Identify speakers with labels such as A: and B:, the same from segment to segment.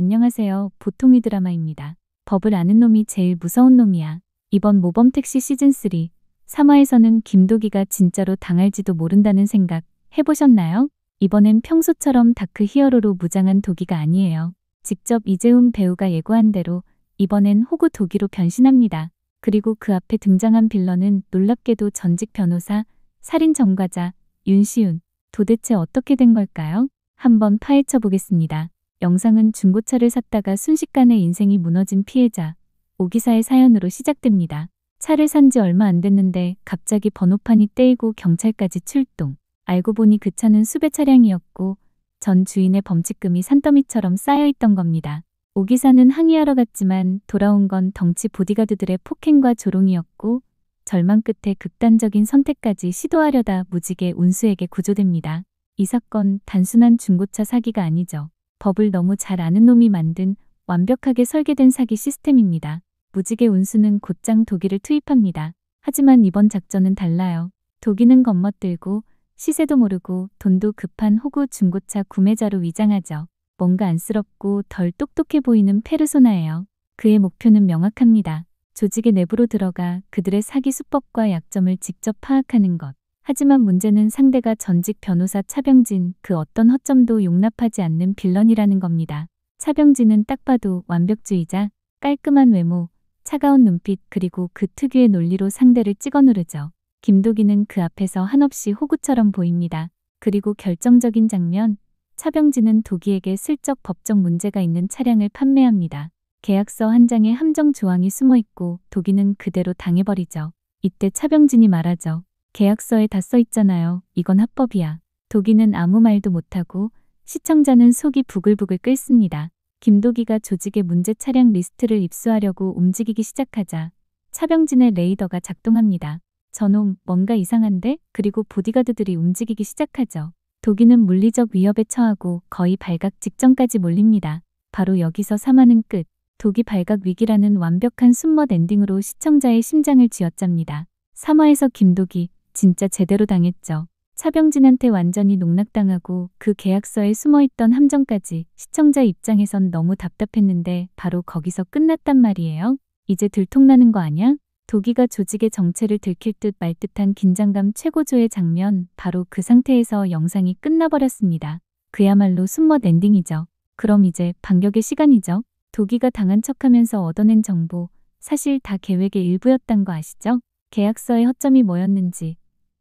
A: 안녕하세요. 보통이 드라마입니다. 법을 아는 놈이 제일 무서운 놈이야. 이번 모범택시 시즌3 3화에서는 김도기가 진짜로 당할지도 모른다는 생각 해보셨나요? 이번엔 평소처럼 다크 히어로로 무장한 도기가 아니에요. 직접 이재훈 배우가 예고한 대로 이번엔 호구 도기로 변신합니다. 그리고 그 앞에 등장한 빌런은 놀랍게도 전직 변호사, 살인 전과자, 윤시윤. 도대체 어떻게 된 걸까요? 한번 파헤쳐 보겠습니다. 영상은 중고차를 샀다가 순식간에 인생이 무너진 피해자 오기사의 사연으로 시작됩니다. 차를 산 지 얼마 안 됐는데 갑자기 번호판이 떼이고 경찰까지 출동. 알고 보니 그 차는 수배 차량이었고 전 주인의 범칙금이 산더미처럼 쌓여있던 겁니다. 오기사는 항의하러 갔지만 돌아온 건 덩치 보디가드들의 폭행과 조롱이었고 절망 끝에 극단적인 선택까지 시도하려다 무지개 운수에게 구조됩니다. 이 사건 단순한 중고차 사기가 아니죠. 법을 너무 잘 아는 놈이 만든 완벽하게 설계된 사기 시스템입니다. 무지개 운수는 곧장 도기를 투입합니다. 하지만 이번 작전은 달라요. 도기는 겉멋들고 시세도 모르고 돈도 급한 호구 중고차 구매자로 위장하죠. 뭔가 안쓰럽고 덜 똑똑해 보이는 페르소나예요. 그의 목표는 명확합니다. 조직의 내부로 들어가 그들의 사기 수법과 약점을 직접 파악하는 것. 하지만 문제는 상대가 전직 변호사 차병진, 그 어떤 허점도 용납하지 않는 빌런이라는 겁니다. 차병진은 딱 봐도 완벽주의자, 깔끔한 외모, 차가운 눈빛 그리고 그 특유의 논리로 상대를 찍어 누르죠. 김도기는 그 앞에서 한없이 호구처럼 보입니다. 그리고 결정적인 장면, 차병진은 도기에게 슬쩍 법적 문제가 있는 차량을 판매합니다. 계약서 한 장에 함정 조항이 숨어 있고 도기는 그대로 당해버리죠. 이때 차병진이 말하죠. 계약서에 다 써 있잖아요. 이건 합법이야. 도기는 아무 말도 못하고 시청자는 속이 부글부글 끓습니다. 김도기가 조직의 문제 차량 리스트를 입수하려고 움직이기 시작하자 차병진의 레이더가 작동합니다. 저놈 뭔가 이상한데? 그리고 보디가드들이 움직이기 시작하죠. 도기는 물리적 위협에 처하고 거의 발각 직전까지 몰립니다. 바로 여기서 3화는 끝. 도기 발각 위기라는 완벽한 순멋 엔딩으로 시청자의 심장을 쥐어짭니다. 3화에서 김도기 진짜 제대로 당했죠. 차병진한테 완전히 농락당하고 그 계약서에 숨어있던 함정까지 시청자 입장에선 너무 답답했는데 바로 거기서 끝났단 말이에요. 이제 들통나는 거 아냐? 도기가 조직의 정체를 들킬 듯 말 듯한 긴장감 최고조의 장면, 바로 그 상태에서 영상이 끝나버렸습니다. 그야말로 순멋 엔딩이죠. 그럼 이제 반격의 시간이죠. 도기가 당한 척하면서 얻어낸 정보, 사실 다 계획의 일부였단 거 아시죠? 계약서의 허점이 뭐였는지,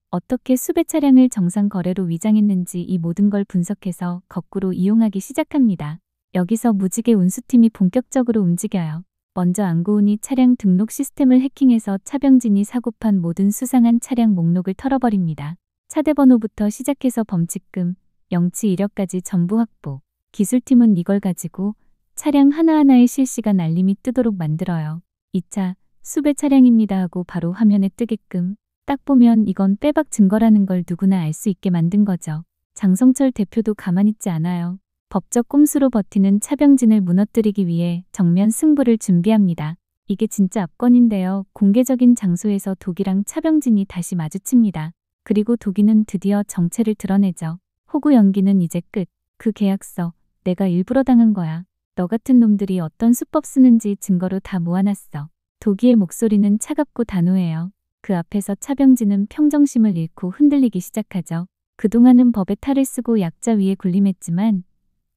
A: 어떻게 수배 차량을 정상 거래로 위장했는지 이 모든 걸 분석해서 거꾸로 이용하기 시작합니다. 여기서 무지개 운수팀이 본격적으로 움직여요. 먼저 안고은이 차량 등록 시스템을 해킹해서 차병진이 사고판 모든 수상한 차량 목록을 털어버립니다. 차대 번호부터 시작해서 범칙금, 영치 이력까지 전부 확보. 기술팀은 이걸 가지고 차량 하나하나의 실시간 알림이 뜨도록 만들어요. 이 차 수배 차량입니다 하고 바로 화면에 뜨게끔. 딱 보면 이건 빼박 증거라는 걸 누구나 알 수 있게 만든 거죠. 장성철 대표도 가만히 있지 않아요. 법적 꼼수로 버티는 차병진을 무너뜨리기 위해 정면 승부를 준비합니다. 이게 진짜 압권인데요. 공개적인 장소에서 도기랑 차병진이 다시 마주칩니다. 그리고 도기는 드디어 정체를 드러내죠. 호구 연기는 이제 끝. 그 계약서 내가 일부러 당한 거야. 너 같은 놈들이 어떤 수법 쓰는지 증거로 다 모아놨어. 도기의 목소리는 차갑고 단호해요. 그 앞에서 차병진은 평정심을 잃고 흔들리기 시작하죠. 그동안은 법의 탈을 쓰고 약자 위에 군림했지만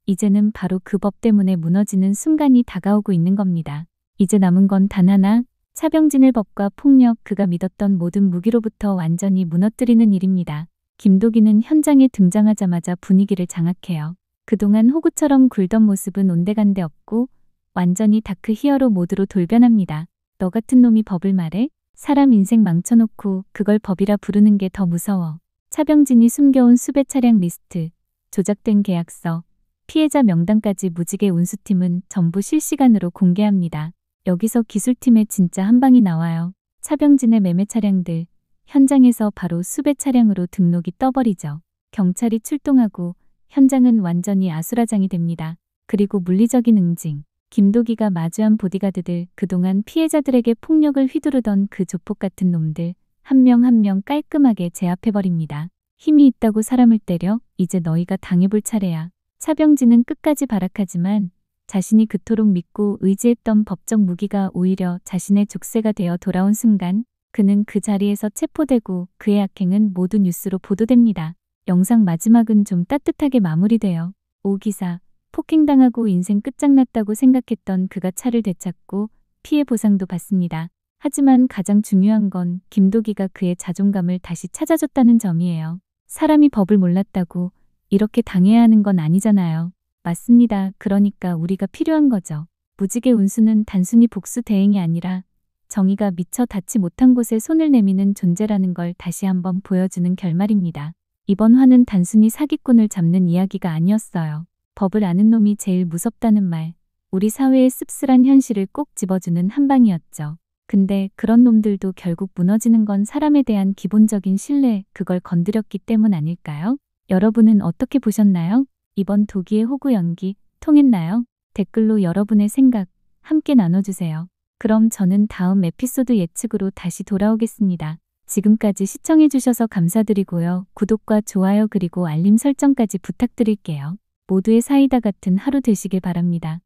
A: 이제는 바로 그 법 때문에 무너지는 순간이 다가오고 있는 겁니다. 이제 남은 건 단 하나, 차병진을 법과 폭력, 그가 믿었던 모든 무기로부터 완전히 무너뜨리는 일입니다. 김도기는 현장에 등장하자마자 분위기를 장악해요. 그동안 호구처럼 굴던 모습은 온데간데 없고 완전히 다크 히어로 모드로 돌변합니다. 너 같은 놈이 법을 말해? 사람 인생 망쳐놓고 그걸 법이라 부르는 게 더 무서워. 차병진이 숨겨온 수배 차량 리스트, 조작된 계약서, 피해자 명단까지 무지개 운수팀은 전부 실시간으로 공개합니다. 여기서 기술팀의 진짜 한방이 나와요. 차병진의 매매 차량들, 현장에서 바로 수배 차량으로 등록이 떠버리죠. 경찰이 출동하고 현장은 완전히 아수라장이 됩니다. 그리고 물리적인 응징. 김도기가 마주한 보디가드들, 그동안 피해자들에게 폭력을 휘두르던 그 조폭 같은 놈들, 한 명 한 명 깔끔하게 제압해버립니다. 힘이 있다고 사람을 때려? 이제 너희가 당해볼 차례야. 차병진은 끝까지 발악하지만 자신이 그토록 믿고 의지했던 법적 무기가 오히려 자신의 족쇄가 되어 돌아온 순간 그는 그 자리에서 체포되고 그의 악행은 모두 뉴스로 보도됩니다. 영상 마지막은 좀 따뜻하게 마무리돼요. 오 기사, 폭행당하고 인생 끝장났다고 생각했던 그가 차를 되찾고 피해 보상도 받습니다. 하지만 가장 중요한 건 김도기가 그의 자존감을 다시 찾아줬다는 점이에요. 사람이 법을 몰랐다고 이렇게 당해야 하는 건 아니잖아요. 맞습니다. 그러니까 우리가 필요한 거죠. 무지개 운수는 단순히 복수 대행이 아니라 정의가 미처 닿지 못한 곳에 손을 내미는 존재라는 걸 다시 한번 보여주는 결말입니다. 이번 화는 단순히 사기꾼을 잡는 이야기가 아니었어요. 법을 아는 놈이 제일 무섭다는 말, 우리 사회의 씁쓸한 현실을 꼭 집어주는 한 방이었죠. 근데 그런 놈들도 결국 무너지는 건 사람에 대한 기본적인 신뢰, 그걸 건드렸기 때문 아닐까요? 여러분은 어떻게 보셨나요? 이번 도기의 호구 연기 통했나요? 댓글로 여러분의 생각 함께 나눠주세요. 그럼 저는 다음 에피소드 예측으로 다시 돌아오겠습니다. 지금까지 시청해주셔서 감사드리고요. 구독과 좋아요 그리고 알림 설정까지 부탁드릴게요. 모두의 사이다 같은 하루 되시길 바랍니다.